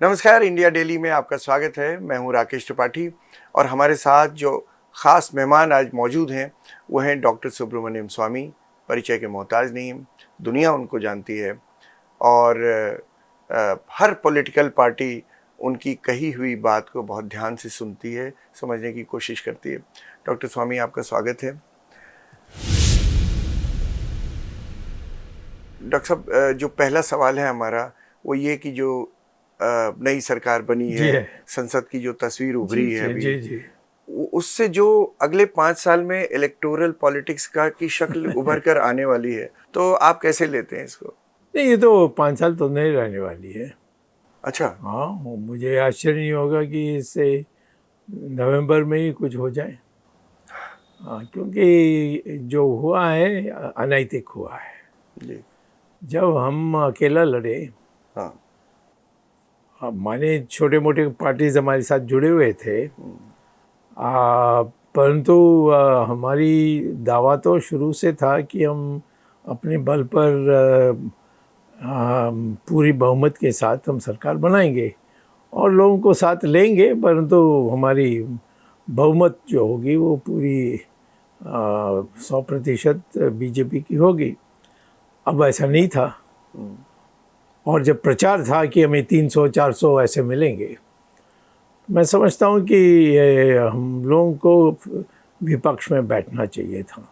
नमस्कार, India daily में आपका स्वागत है। मैं हूं राकेश त्रिपाठी और हमारे साथ जो ख़ास मेहमान आज मौजूद हैं वो हैं डॉक्टर सुब्रमण्यम स्वामी। परिचय के मोहताज नहीं, दुनिया उनको जानती है और हर पॉलिटिकल पार्टी उनकी कही हुई बात को बहुत ध्यान से सुनती है, समझने की कोशिश करती है। डॉक्टर स्वामी, आपका स्वागत है। डॉक्टर साहब, जो पहला सवाल है हमारा वो ये कि जो नई सरकार बनी है, संसद की जो तस्वीर उभरी है अभी, उससे जो अगले 5 साल में इलेक्टोरल पॉलिटिक्स का की शक्ल उभर कर आने वाली है, तो आप कैसे लेते हैं इसको? नहीं, ये तो 5 साल तो नहीं रहने वाली है। अच्छा। हाँ, मुझे आश्चर्य नहीं होगा कि इससे नवंबर में ही कुछ हो जाए। हाँ, क्योंकि जो हुआ है अनैतिक हुआ है जी। जब हम अकेला लड़े। हाँ। माने छोटे मोटे पार्टीज हमारे साथ जुड़े हुए थे, परंतु हमारी दावा तो शुरू से था कि हम अपने बल पर पूरी बहुमत के साथ हम सरकार बनाएंगे और लोगों को साथ लेंगे, परंतु हमारी बहुमत जो होगी वो पूरी 100% बीजेपी की होगी। अब ऐसा नहीं था और जब प्रचार था कि हमें 300-400 ऐसे मिलेंगे, मैं समझता हूँ कि हम लोगों को विपक्ष में बैठना चाहिए था।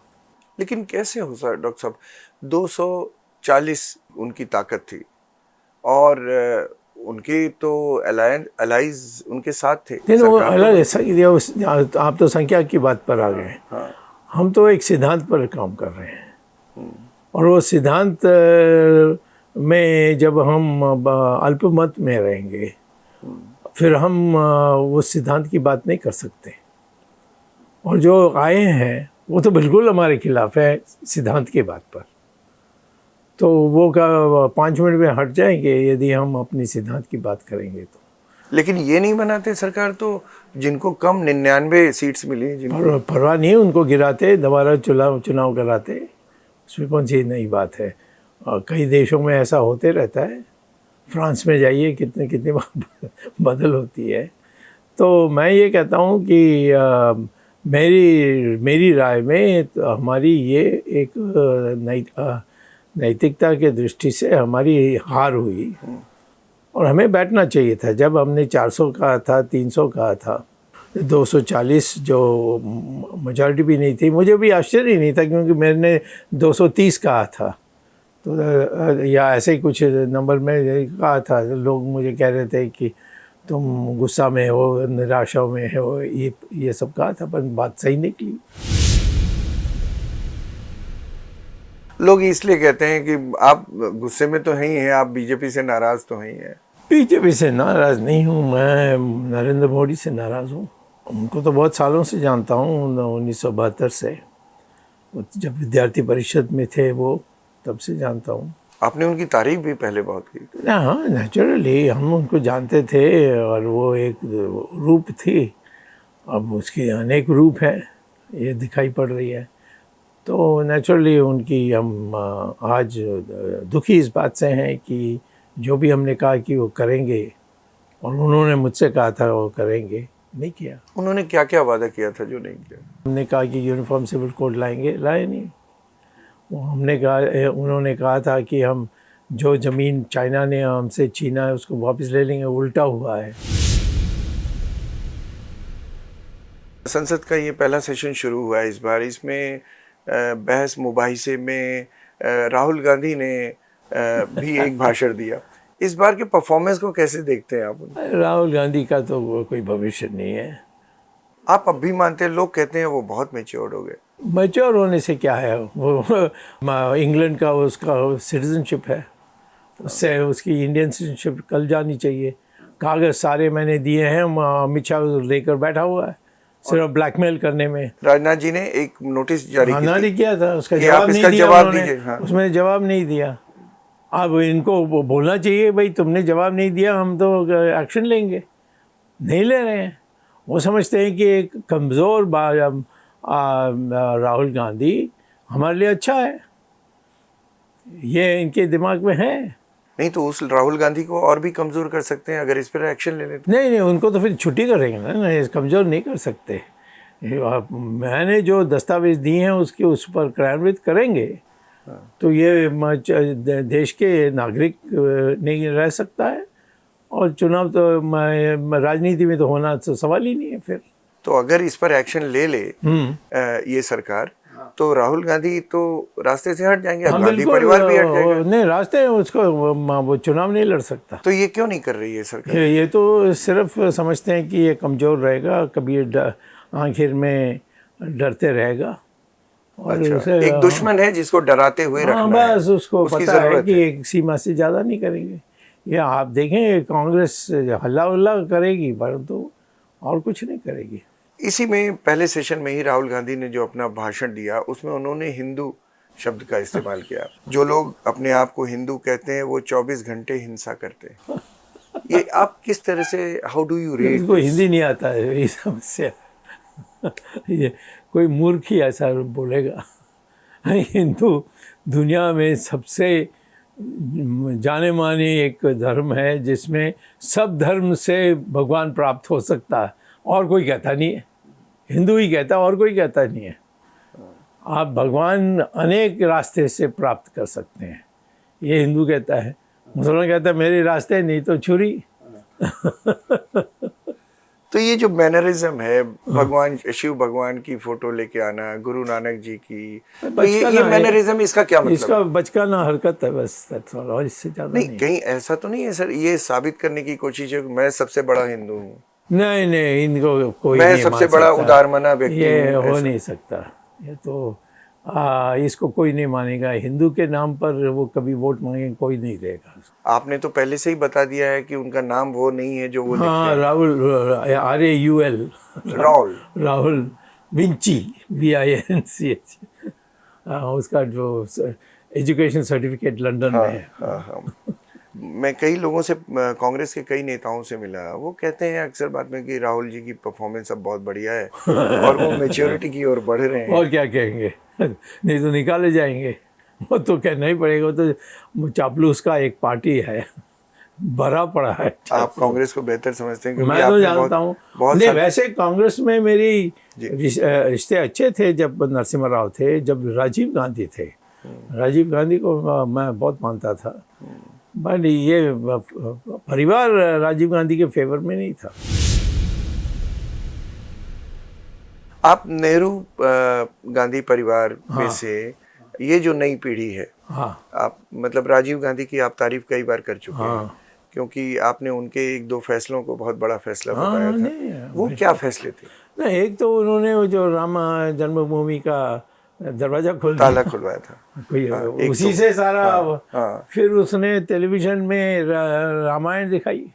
लेकिन कैसे हो सर डॉक्टर साहब, 240 उनकी ताकत थी और उनके तो अलाइज उनके साथ थे। अलग आप तो संख्या की बात पर आ गए। हाँ। हम तो एक सिद्धांत पर काम कर रहे हैं और वो सिद्धांत में जब हम अल्पमत में रहेंगे फिर हम उस सिद्धांत की बात नहीं कर सकते। और जो आए हैं वो तो बिल्कुल हमारे खिलाफ है सिद्धांत की बात पर, तो वो 5 मिनट में हट जाएंगे यदि हम अपनी सिद्धांत की बात करेंगे तो। लेकिन ये नहीं बनाते सरकार तो जिनको कम 99 सीट्स मिली, जिनको परवाह नहीं, उनको गिराते, दोबारा चुनाव कराते, उसमें कौन सी नई बात है। कई देशों में ऐसा होते रहता है। फ्रांस में जाइए, कितने बार बदल होती है। तो मैं ये कहता हूँ कि मेरी राय में तो हमारी ये एक नैतिकता के दृष्टि से हमारी हार हुई और हमें बैठना चाहिए था। जब हमने 400 कहा था, 300 कहा था, 240 जो मेजॉरिटी भी नहीं थी, मुझे भी आश्चर्य नहीं था क्योंकि मैंने 230 कहा था, तो या ऐसे ही कुछ नंबर में कहा था। लोग मुझे कह रहे थे कि तुम गुस्सा में हो, निराशा में हो, ये सब कहा था, पर बात सही निकली। लोग इसलिए कहते हैं कि आप गुस्से में तो हैं ही हैं, आप बीजेपी से नाराज तो हैं ही हैं। बीजेपी से नाराज़ नहीं हूँ, मैं नरेंद्र मोदी से नाराज़ हूँ। उनको तो बहुत सालों से जानता हूँ, 1972 से, जब विद्यार्थी परिषद में थे वो, तब से जानता हूँ। आपने उनकी तारीफ भी पहले बहुत की। हाँ, नेचुरली हम उनको जानते थे और वो एक रूप थी। अब उसके अनेक रूप हैं, ये दिखाई पड़ रही है। तो नेचुरली उनकी हम आज दुखी इस बात से हैं कि जो भी हमने कहा कि वो करेंगे और उन्होंने मुझसे कहा था वो करेंगे, नहीं किया। उन्होंने क्या क्या वादा किया था जो नहीं किया? हमने कहा कि यूनिफॉर्म सिविल कोड लाएंगे, लाए नहीं। वो उन्होंने कहा था कि हम जो ज़मीन चाइना ने हमसे छीना है उसको वापस ले लेंगे, उल्टा हुआ है। संसद का ये पहला सेशन शुरू हुआ है इस बार। इसमें बहस मुबाहिसे में राहुल गांधी ने भी एक भाषण दिया। इस बार के परफॉर्मेंस को कैसे देखते हैं आप? राहुल गांधी का तो कोई भविष्य नहीं है। आप अब भी मानते हैं? लोग कहते हैं वो बहुत मैच्योर्ड हो गए। मैच्योर होने से क्या है, वो इंग्लैंड का उसका सिटीजनशिप है, उससे उसकी इंडियन सिटीजनशिप कल जानी चाहिए। कागज सारे मैंने दिए हैं, अमित शाह लेकर बैठा हुआ है सिर्फ ब्लैकमेल करने में। राजनाथ जी ने एक नोटिस जारी किया था, उसका जवाब नहीं दिया उन्होंने। हाँ। उसमें जवाब नहीं दिया। अब इनको बोलना चाहिए भाई तुमने जवाब नहीं दिया, हम तो एक्शन लेंगे। नहीं ले रहे हैं। वो समझते हैं कि एक कमज़ोर राहुल गांधी हमारे लिए अच्छा है, ये इनके दिमाग में है। नहीं तो उस राहुल गांधी को और भी कमजोर कर सकते हैं अगर इस पर एक्शन ले लेते। नहीं नहीं, उनको तो फिर छुट्टी करेंगे ना, नहीं कमज़ोर नहीं कर सकते। मैंने जो दस्तावेज दिए हैं उसके उस पर क्रियान्वित करेंगे तो ये देश के नागरिक नहीं रह सकता है, और चुनाव तो राजनीति में तो होना तो सवाल ही नहीं है फिर। तो अगर इस पर एक्शन ले ले ये सरकार, तो राहुल गांधी तो रास्ते से हट जाएंगे, हाँ, गांधी बिल्कुल, परिवार भी हट जाएगा। नहीं रास्ते उसको वो चुनाव नहीं लड़ सकता। तो ये क्यों नहीं कर रही है सरकार? ये तो सिर्फ समझते हैं कि ये कमज़ोर रहेगा, कभी आखिर में डरते रहेगा, और अच्छा, उसे एक दुश्मन है जिसको डराते हुए हाँ रखना है, बस उसको उसकी पता है जरूरत कि एक सीमा से ज़्यादा नहीं करेंगे। ये आप देखें कांग्रेस हल्ला उल्ला करेगी परंतु और कुछ नहीं करेगी। इसी में पहले सेशन में ही राहुल गांधी ने जो अपना भाषण दिया उसमें उन्होंने हिंदू शब्द का इस्तेमाल किया। जो लोग अपने आप को हिंदू कहते हैं वो 24 घंटे हिंसा करते हैं। ये आप किस तरह से, हाउ डू यू रीड? इसको हिंदी नहीं आता है, ये समस्या। ये कोई मूर्ख ही ऐसा बोलेगा। हिंदू दुनिया में सबसे जाने माने एक धर्म है जिसमें सब धर्म से भगवान प्राप्त हो सकता है, और कोई कहता नहीं है। हिंदू ही कहता है, और कोई कहता नहीं है। आप भगवान अनेक रास्ते से प्राप्त कर सकते हैं, ये हिंदू कहता है। मुसलमान कहता है मेरे रास्ते नहीं तो छुरी। तो ये जो मैनरिज्म है, भगवान शिव भगवान की फोटो लेके आना, गुरु नानक जी की, तो ये मैनरिज्म, इसका क्या मतलब? इसका बचकाना हरकत है बस, और इससे ज़्यादा नहीं। कहीं ऐसा तो नहीं है सर, ये साबित करने की कोशिश है कि मैं सबसे बड़ा हिंदू हूँ? नहीं नहीं, इनको कोई मैं नहीं सबसे मान बड़ा सकता। उदारमना व्यक्ति ये हूँ, हो ऐसा? नहीं सकता। ये तो इसको कोई नहीं मानेगा। हिंदू के नाम पर वो कभी वोट मांगे कोई नहीं देगा। आपने तो पहले से ही बता दिया है कि उनका नाम वो नहीं है जो वो हाँ, लिखते राहुल, RAUL, हैं। राहुल राहुल विंची, VINCH, उसका जो एजुकेशन सर्टिफिकेट लंदन में है। हाँ हाँ। मैं कई लोगों से, कांग्रेस के कई नेताओं से मिला, वो कहते हैं अक्सर बात में कि राहुल जी की परफॉर्मेंस अब बहुत बढ़िया है और वो मैच्योरिटी की ओर बढ़ रहे हैं। और क्या कहेंगे, नहीं तो निकाले जाएंगे। वो तो कहना ही पड़ेगा, वो तो चापलूस का एक पार्टी है, भरा पड़ा है। आप कांग्रेस को बेहतर समझते हैं क्योंकि मैं तो जानता हूँ। नहीं, वैसे कांग्रेस में मेरी रिश्ते अच्छे थे जब नरसिम्हा राव थे, जब राजीव गांधी थे। राजीव गांधी को मैं बहुत मानता था, बट ये परिवार राजीव गांधी के फेवर में नहीं था। आप नेहरू गांधी परिवार में से, ये जो नई पीढ़ी है, आप मतलब राजीव गांधी की आप तारीफ कई बार कर चुके हैं, क्योंकि आपने उनके एक दो फैसलों को बहुत बड़ा फैसला बताया था। वो क्या फैसले थे? नहीं, एक तो उन्होंने वो जो राम जन्मभूमि का दरवाजा ताला खुलवाया था, उसी से सारा। फिर उसने टेलीविजन में रामायण दिखाई,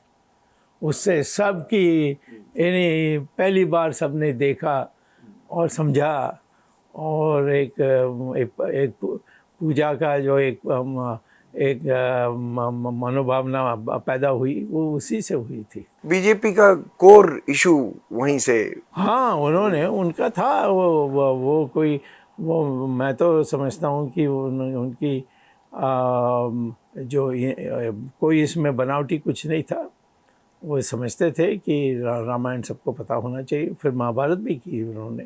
उससे सबकी पहली बार सबने देखा और समझा, और एक पूजा का जो एक मनोभावना पैदा हुई, वो उसी से हुई थी। बीजेपी का कोर इशू वहीं से, हाँ, उन्होंने उनका था वो कोई, वो मैं तो समझता हूँ कि उनकी जो कोई इसमें बनावटी कुछ नहीं था। वो समझते थे कि रामायण सबको पता होना चाहिए। फिर महाभारत भी की उन्होंने,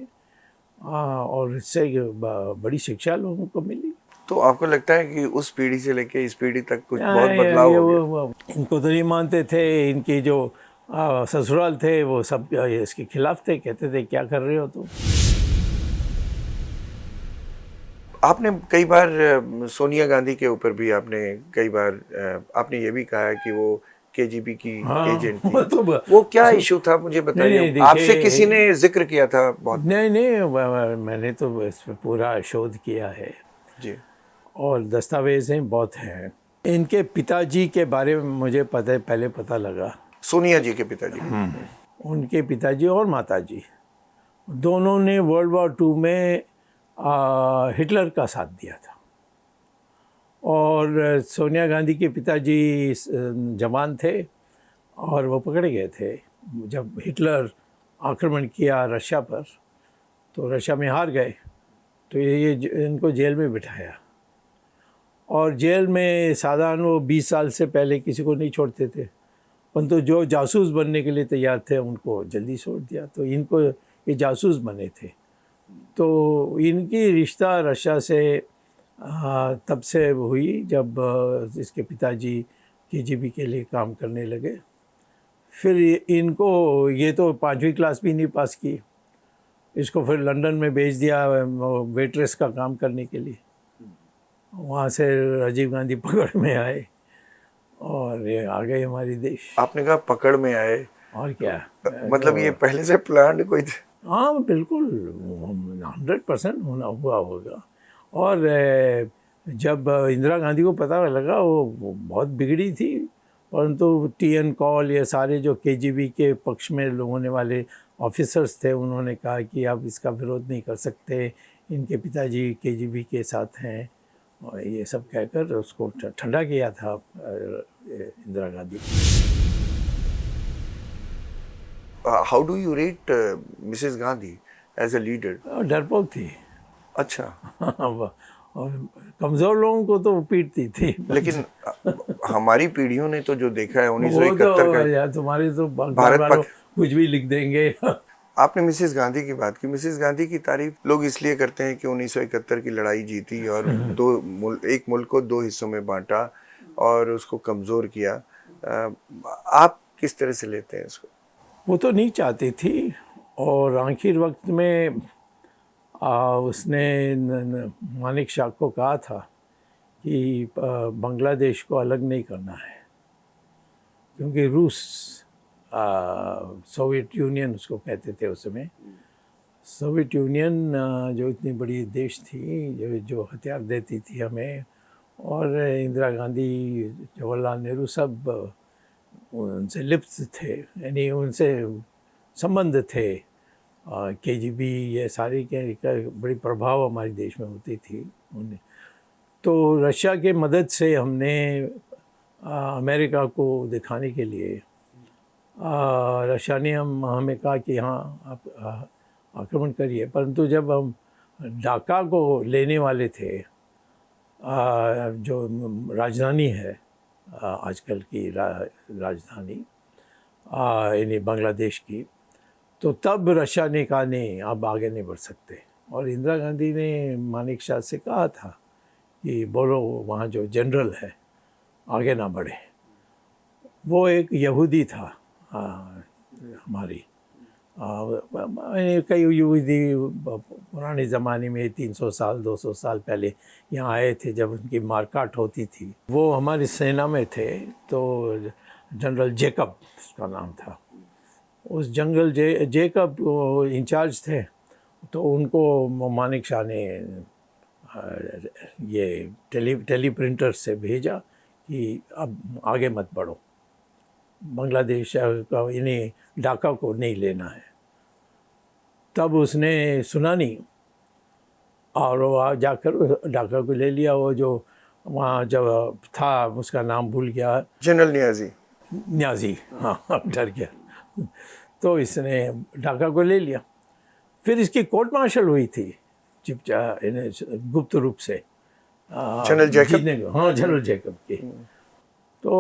और इससे बड़ी शिक्षा लोगों को मिली। तो आपको लगता है कि उस पीढ़ी से लेके इस पीढ़ी तक कुछ बहुत बदलाव हो गया? इनको तो नहीं मानते थे, इनके जो ससुराल थे वो सब इसके खिलाफ थे, कहते थे क्या कर रहे हो तुम। आपने कई बार सोनिया गांधी के ऊपर भी आपने कई बार आपने ये भी कहा है कि वो KGB की एजेंट थी। वो क्या इशू था, मुझे बताइए। आपसे किसी ने जिक्र किया था बहुत? नहीं, मैंने तो इस पर पूरा शोध किया है जी, और दस्तावेज़ें बहुत हैं। इनके पिताजी के बारे में मुझे पहले पता लगा। सोनिया जी के पिताजी? उनके पिताजी और माताजी दोनों ने वर्ल्ड वॉर 2 में हिटलर का साथ दिया था, और सोनिया गांधी के पिताजी जवान थे और वो पकड़े गए थे जब हिटलर आक्रमण किया रशिया पर, तो रशिया में हार गए, तो ये इनको जेल में बिठाया। और जेल में साधारण वो 20 साल से पहले किसी को नहीं छोड़ते थे, परंतु जो जासूस बनने के लिए तैयार थे उनको जल्दी छोड़ दिया। तो इनको ये जासूस बने थे। तो इनकी रिश्ता रशिया से तब से हुई जब इसके पिताजी केजीबी के लिए काम करने लगे। फिर इनको ये तो 5वीं क्लास भी नहीं पास की, इसको फिर लंदन में भेज दिया वेट्रेस का काम करने के लिए। वहाँ से राजीव गांधी पकड़ में आए और ये आ गए हमारे देश। आपने कहा पकड़ में आए, और क्या, मतलब ये पहले से प्लान कोई थे? हाँ बिल्कुल, 100% होना हुआ होगा। और जब इंदिरा गांधी को पता लगा, वो बहुत बिगड़ी थी, परंतु टीएन कॉल ये सारे जो केजीबी के पक्ष में होने वाले ऑफिसर्स थे, उन्होंने कहा कि आप इसका विरोध नहीं कर सकते, इनके पिताजी केजीबी के साथ हैं, और ये सब कहकर उसको ठंडा किया था Indira Gandhi. How do you rate Mrs Gandhi as a leader? डरपोक थी। अच्छा। और कमज़ोर लोगों को तो पीटती थी। लेकिन हमारी पीढ़ियों ने तो जो देखा है 1971 का, यार तुम्हारे तो भारत पाक कुछ भी लिख देंगे। आपने मिसेस गांधी की बात की। मिसेस गांधी की तारीफ लोग इसलिए करते हैं कि 1971 की लड़ाई जीती और एक मुल्क को 2 हिस्सों में बांटा और उसको कमज़ोर किया। आप किस तरह से लेते हैं इसको? वो तो नहीं चाहती थी, और आखिर वक्त में उसने मानिक शाह को कहा था कि बांग्लादेश को अलग नहीं करना है, क्योंकि रूस, सोवियत यूनियन उसको कहते थे उस समय, सोवियत यूनियन जो इतनी बड़ी देश थी, जो हथियार देती थी हमें, और इंदिरा गांधी, जवाहरलाल नेहरू सब उनसे लिप्त थे, यानी उनसे संबंध थे। केजीबी ये सारी के बड़ी प्रभाव हमारे देश में होती थी उन्हें। तो रशिया के मदद से हमने अमेरिका को दिखाने के लिए, रशिया ने हमें कहा कि हाँ आप आक्रमण करिए, परंतु जब हम ढाका को लेने वाले थे, जो राजधानी है आजकल की राजधानी यानी बांग्लादेश की, तो तब रशिया ने कहा नहीं, आप आगे नहीं बढ़ सकते। और इंदिरा गांधी ने मानिक शाह से कहा था कि बोलो वहाँ जो जनरल है आगे ना बढ़े। वो एक यहूदी था हमारी, कई यहूदी पुराने ज़माने में 300 साल 200 साल पहले यहाँ आए थे, जब उनकी मारकाट होती थी। वो हमारी सेना में थे। तो जनरल जेकब उसका नाम था, उस जनरल जेकब इंचार्ज थे। तो उनको मानिक शाह ने ये टेली प्रिंटर से भेजा कि अब आगे मत बढ़ो, बांग्लादेश का इन्हें ढाका को नहीं लेना है। तब उसने सुना नहीं, और वो जाकर ढाका को ले लिया। वो जो वहाँ जब था, उसका नाम भूल गया, जनरल न्याजी। हाँ, डर गया। तो इसने ढाका को ले लिया। फिर इसकी कोर्ट मार्शल हुई थी गुप्त रूप से जनरल जेकब। हाँ, जनरल जेकब की। तो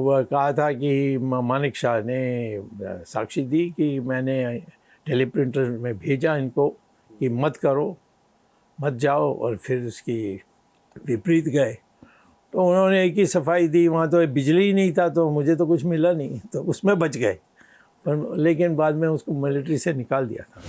वह कहा था कि मानिक शाह ने साक्षी दी कि मैंने टेलीप्रिंटर में भेजा इनको कि मत करो, मत जाओ, और फिर उसकी विपरीत गए। तो उन्होंने एक ही सफाई दी, वहाँ तो बिजली ही नहीं था, तो मुझे तो कुछ मिला नहीं, तो उसमें बच गए। पर लेकिन बाद में उसको मिलिट्री से निकाल दिया था।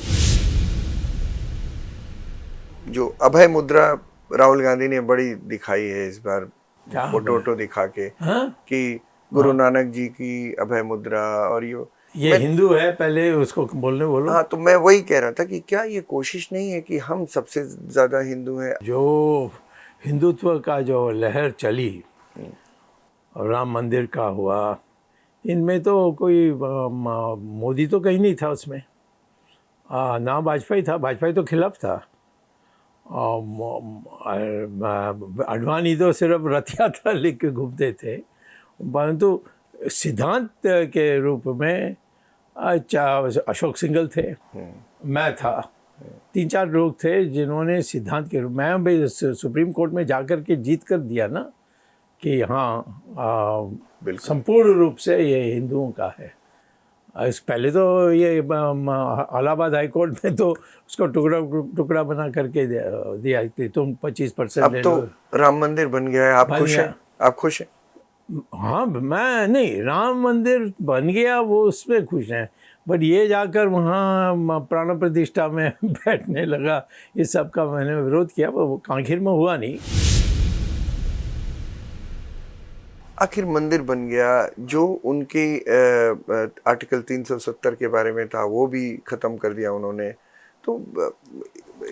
जो अभय मुद्रा राहुल गांधी ने बड़ी दिखाई है इस बार, फोटो दिखा के, हाँ? कि गुरु नानक जी की अभय मुद्रा, और ये हिंदू है, पहले उसको बोलो। हाँ, तो मैं वही कह रहा था कि क्या ये कोशिश नहीं है कि हम सबसे ज़्यादा हिंदू हैं? जो हिंदुत्व का जो लहर चली और राम मंदिर का हुआ, इनमें तो कोई मोदी तो कहीं नहीं था उसमें, ना वाजपेयी था, वाजपेयी तो खिलाफ था। अडवाणी तो सिर्फ रथ यात्रा लेके घूमते थे, परंतु सिद्धांत के रूप में अशोक सिंघल थे, मैं था, 3-4 लोग थे जिन्होंने सिद्धांत के रूप मैं भाई सुप्रीम कोर्ट में जाकर के जीत कर दिया ना कि हाँ बिल्कुल। संपूर्ण रूप से ये हिंदुओं का है। इस पहले तो ये इलाहाबाद हाई कोर्ट में तो उसको टुकड़ा टुकड़ा बना करके दिया कि तुम 25% अब ले तो लो। राम मंदिर बन गया है, आप बन खुश गया। हैं? आप खुश हैं? हाँ, मैं नहीं, राम मंदिर बन गया वो उसमें खुश हैं, बट ये जाकर वहाँ प्राण प्रतिष्ठा में बैठने लगा, ये सब का मैंने विरोध किया, वो आखिर में हुआ नहीं। आखिर मंदिर बन गया, जो उनके आर्टिकल 370 के बारे में था वो भी खत्म कर दिया उन्होंने। तो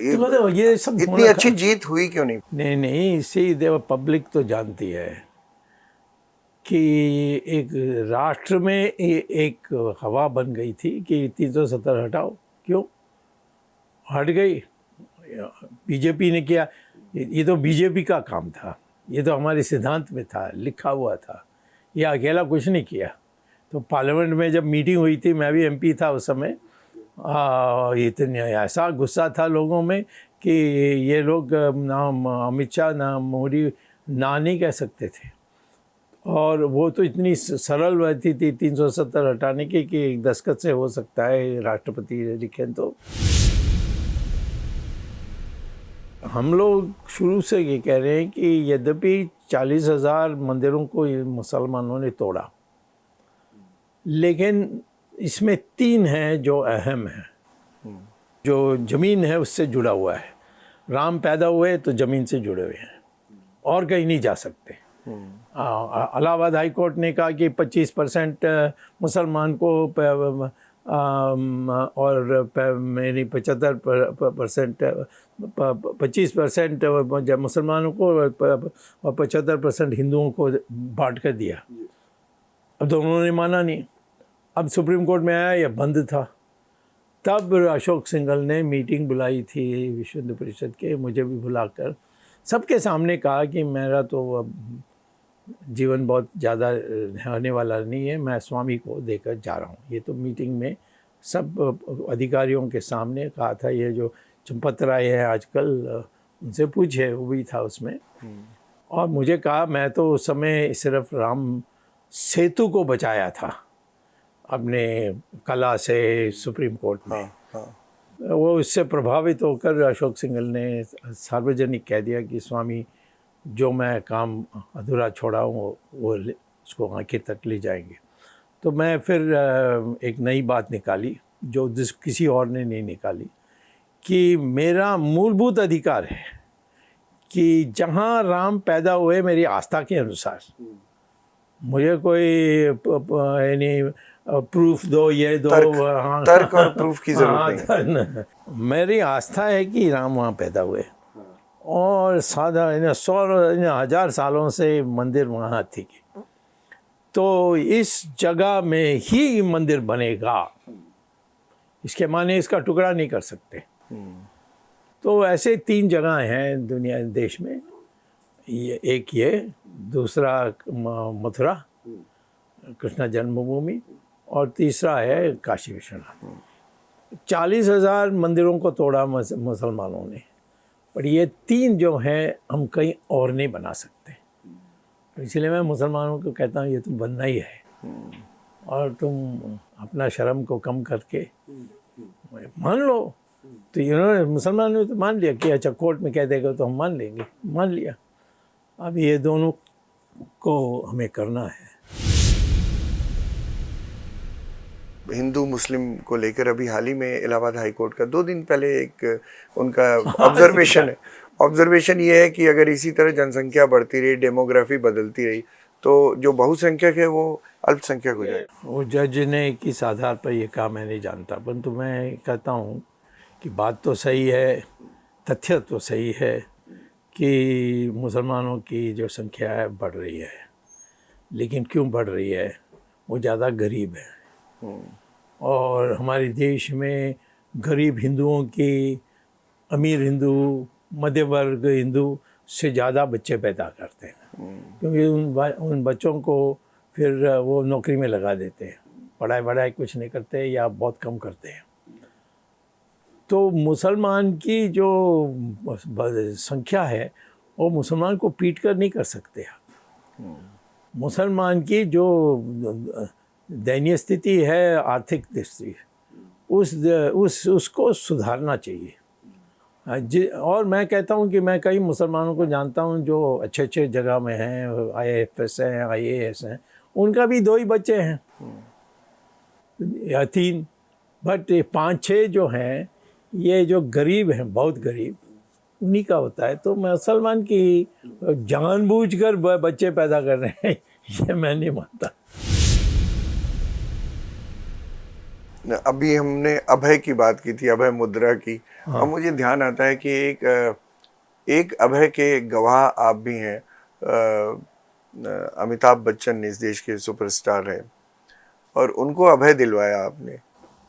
ये, तो मतलब ये सब इतनी अच्छी जीत हुई क्यों नहीं? नहीं, इसी देव पब्लिक तो जानती है कि एक राष्ट्र में एक हवा बन गई थी कि 370 हटाओ। क्यों हट गई? बीजेपी ने किया, ये तो बीजेपी का काम था, ये तो हमारे सिद्धांत में था, लिखा हुआ था, ये अकेला कुछ नहीं किया। तो पार्लियामेंट में जब मीटिंग हुई थी, मैं भी एमपी था उस समय, इतने ऐसा गुस्सा था लोगों में कि ये लोग ना अमित शाह ना मोदी ना नहीं कह सकते थे, और वो तो इतनी सरल रहती थी 370 हटाने की कि एक दस्तखत से हो सकता है, राष्ट्रपति लिखें तो। हम लोग शुरू से ये कह रहे हैं कि यद्यपि 40,000 मंदिरों को मुसलमानों ने तोड़ा, लेकिन इसमें 3 हैं जो अहम हैं। जो ज़मीन है उससे जुड़ा हुआ है, राम पैदा हुए तो ज़मीन से जुड़े हुए हैं और कहीं नहीं जा सकते। इलाहाबाद हाई कोर्ट ने कहा कि 25% मुसलमान को और मेरी 75% 25% मुसलमानों को और 75% हिंदुओं को बांट कर दिया। अब तो उन्होंने माना नहीं। अब सुप्रीम कोर्ट में आया, यह बंद था। तब अशोक सिंघल ने मीटिंग बुलाई थी विश्व हिंदू परिषद के, मुझे भी बुलाकर सबके सामने कहा कि मेरा तो अब जीवन बहुत ज़्यादा होने वाला नहीं है, मैं स्वामी को देकर जा रहा हूँ। ये तो मीटिंग में सब अधिकारियों के सामने कहा था। ये जो चंपत राय है आजकल, उनसे पूछे, वो भी था उसमें। और मुझे कहा, मैं तो उस समय सिर्फ राम सेतु को बचाया था अपने कला से सुप्रीम कोर्ट में। वो इससे प्रभावित होकर अशोक सिंघल ने सार्वजनिक कह दिया कि स्वामी जो मैं काम अधूरा छोड़ा हूँ वो उसको आखिर तक ले जाएंगे। तो मैं फिर एक नई बात निकाली जो किसी और ने नहीं निकाली, कि मेरा मूलभूत अधिकार है कि जहाँ राम पैदा हुए मेरी आस्था के अनुसार, मुझे कोई यानी प्रूफ दो, ये दो, तर्क और प्रूफ की जरूरत नहीं। मेरी आस्था है कि राम वहाँ पैदा हुए, और साधा 100,000 सालों से मंदिर वहाँ थी। तो इस जगह में ही मंदिर बनेगा, इसके माने इसका टुकड़ा नहीं कर सकते। तो ऐसे 3 जगह हैं दुनिया देश में, एक ये, दूसरा मथुरा कृष्ण जन्मभूमि, और तीसरा है काशी विश्वनाथ। 40,000 मंदिरों को तोड़ा मुसलमानों ने, पर ये 3 जो हैं हम कहीं और नहीं बना सकते। तो इसलिए मैं मुसलमानों को कहता हूँ ये तो बनना ही है, और तुम अपना शर्म को कम करके मान लो। तो इन्होंने, मुसलमानों ने तो मान लिया कि अच्छा कोर्ट में कह देगा तो हम मान लेंगे, मान लिया। अब ये दोनों को हमें करना है। हिंदू मुस्लिम को लेकर अभी हाल ही में इलाहाबाद हाई कोर्ट का 2 दिन पहले एक उनका ऑब्जर्वेशन है। ऑब्जर्वेशन ये है कि अगर इसी तरह जनसंख्या बढ़ती रही, डेमोग्राफी बदलती रही, तो जो बहुसंख्यक है वो अल्पसंख्यक हो जाए। वो जज ने किस आधार पर ये कहा मैं नहीं जानता, परंतु मैं कहता हूँ कि बात तो सही है, तथ्य तो सही है कि मुसलमानों की जो संख्या है बढ़ रही है। लेकिन क्यों बढ़ रही है? वो ज़्यादा गरीब है, और हमारे देश में गरीब हिंदुओं की, अमीर हिंदू, मध्य वर्ग हिंदू से ज़्यादा बच्चे पैदा करते हैं, क्योंकि उन बच्चों को फिर वो नौकरी में लगा देते हैं, पढ़ाई कुछ नहीं करते या बहुत कम करते हैं। तो मुसलमान की जो संख्या है वो मुसलमान को पीट कर नहीं कर सकते आप। मुसलमान की जो दयनीय स्थिति है आर्थिक दृष्टि, उसको सुधारना चाहिए। और मैं कहता हूँ कि मैं कई मुसलमानों को जानता हूँ जो अच्छे अच्छे जगह में हैं, IAFS हैं, IAS हैं, उनका भी 2 ही बच्चे हैं या 3, बट 5-6 जो हैं, ये जो गरीब हैं, बहुत गरीब, उन्हीं का होता है। तो मुसलमान की जानबूझकर बच्चे पैदा कर रहे हैं ये मैं नहीं मानता। अभी हमने अभय की बात की थी, अभय मुद्रा की। हाँ। और मुझे ध्यान आता है कि एक अभय के गवाह आप भी हैं। अमिताभ बच्चन इस देश के सुपरस्टार हैं और उनको अभय दिलवाया आपने।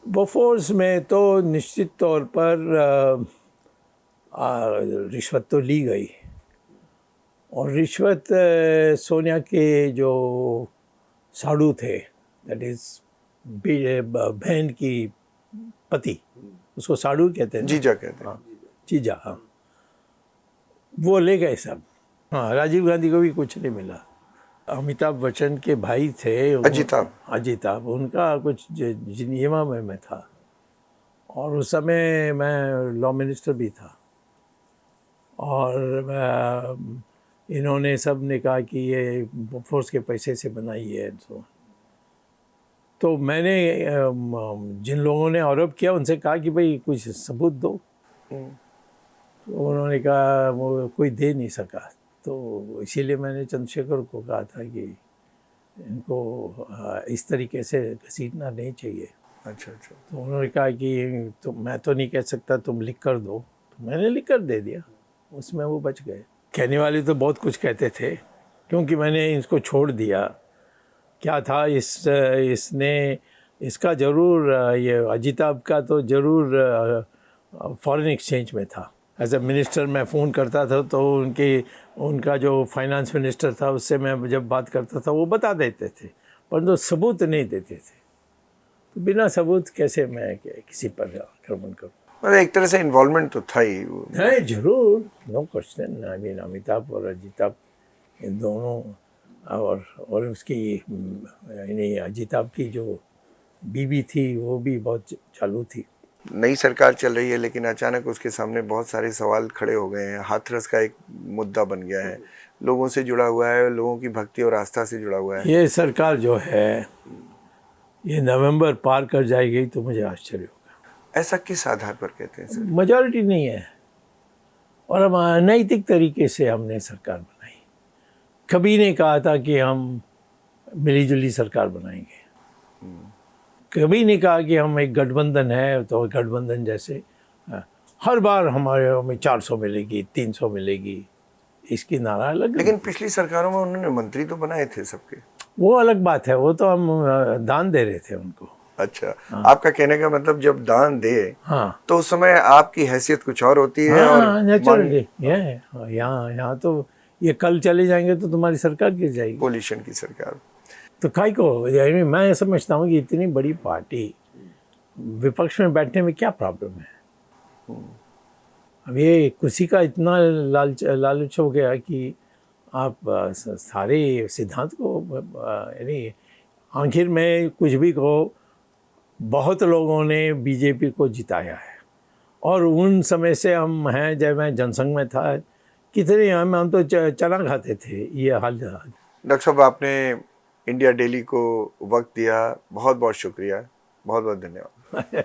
बोफोर्स में तो निश्चित तौर पर रिश्वत तो ली गई, और रिश्वत सोनिया के जो साड़ू थे, दैट इज बहन की पति, उसको साड़ू कहते हैं, जीजा कहते हैं। हाँ, जीजा, हाँ, वो ले गए सब। हाँ, राजीव गांधी को भी कुछ नहीं मिला। अमिताभ बच्चन के भाई थे अजिताभ, उनका कुछ जिनेवा में मैं था, और उस समय मैं लॉ मिनिस्टर भी था, और इन्होंने सब ने कहा कि ये बोफोर्स के पैसे से बनाई है। तो मैंने जिन लोगों ने आरोप किया उनसे कहा कि भाई कुछ सबूत दो। तो उन्होंने कहा वो कोई दे नहीं सका। तो इसीलिए मैंने चंद्रशेखर को कहा था कि इनको इस तरीके से घसीटना नहीं चाहिए। अच्छा। तो उन्होंने कहा कि तो मैं तो नहीं कह सकता, तुम लिख कर दो। तो मैंने लिख कर दे दिया, उसमें वो बच गए। कहने वाले तो बहुत कुछ कहते थे, क्योंकि मैंने इसको छोड़ दिया। क्या था इसने इसका ज़रूर, ये अजिताभ का तो ज़रूर फॉरेन एक्सचेंज में था। एज ए मिनिस्टर मैं फ़ोन करता था तो उनका जो फाइनेंस मिनिस्टर था उससे मैं जब बात करता था वो बता देते थे, परंतु सबूत नहीं देते थे। तो बिना सबूत कैसे मैं किसी पर आक्रमण करूँ। मतलब एक तरह से इन्वॉल्वमेंट तो था ही है, जरूर, no question. I mean Amitabh और अजिताभ इन दोनों, और उसकी यानी अजिताभ की जो बीवी थी वो भी बहुत चालू थी। नई सरकार चल रही है, लेकिन अचानक उसके सामने बहुत सारे सवाल खड़े हो गए हैं। हाथरस का एक मुद्दा बन गया है, लोगों से जुड़ा हुआ है, लोगों की भक्ति और आस्था से जुड़ा हुआ है। ये सरकार जो है ये नवंबर पार कर जाएगी तो मुझे आश्चर्य होगा। ऐसा किस आधार पर कहते हैं सर? मेजॉरिटी नहीं है, और हम अनैतिक तरीके से हमने सरकार बनाई। कभी नहीं कहा था कि हम मिलीजुली सरकार बनाएंगे, कभी नहीं कहा कि हम एक गठबंधन है तो गठबंधन जैसे हर बार हमें 400 मिलेगी, 300 मिलेगी, इसकी नारा अलग। लेकिन पिछली सरकारों में उन्होंने मंत्री तो बनाए थे सबके। वो अलग बात है, वो तो हम दान दे रहे थे उनको। अच्छा, आपका कहने का मतलब जब दान दे, हाँ, तो उस समय आपकी हैसियत कुछ और होती है। हाँ, और नेचुरली यहाँ तो ये कल चले जाएंगे तो तुम्हारी सरकार गिर जाएगी, कोलिशन की सरकार। तो काई को, यानी मैं समझता हूँ कि इतनी बड़ी पार्टी विपक्ष में बैठने में क्या प्रॉब्लम है। अब ये कुर्सी का इतना लालच हो गया कि आप सारे सिद्धांत को, यानी आखिर में कुछ भी कहो, बहुत लोगों ने बीजेपी को जिताया है, और उन समय से हम हैं, जब मैं जनसंघ में था, कितने हम तो चना खाते थे। ये हाल। डॉक्टर साहब, आपने इंडिया डेली को वक्त दिया, बहुत बहुत शुक्रिया, बहुत बहुत धन्यवाद।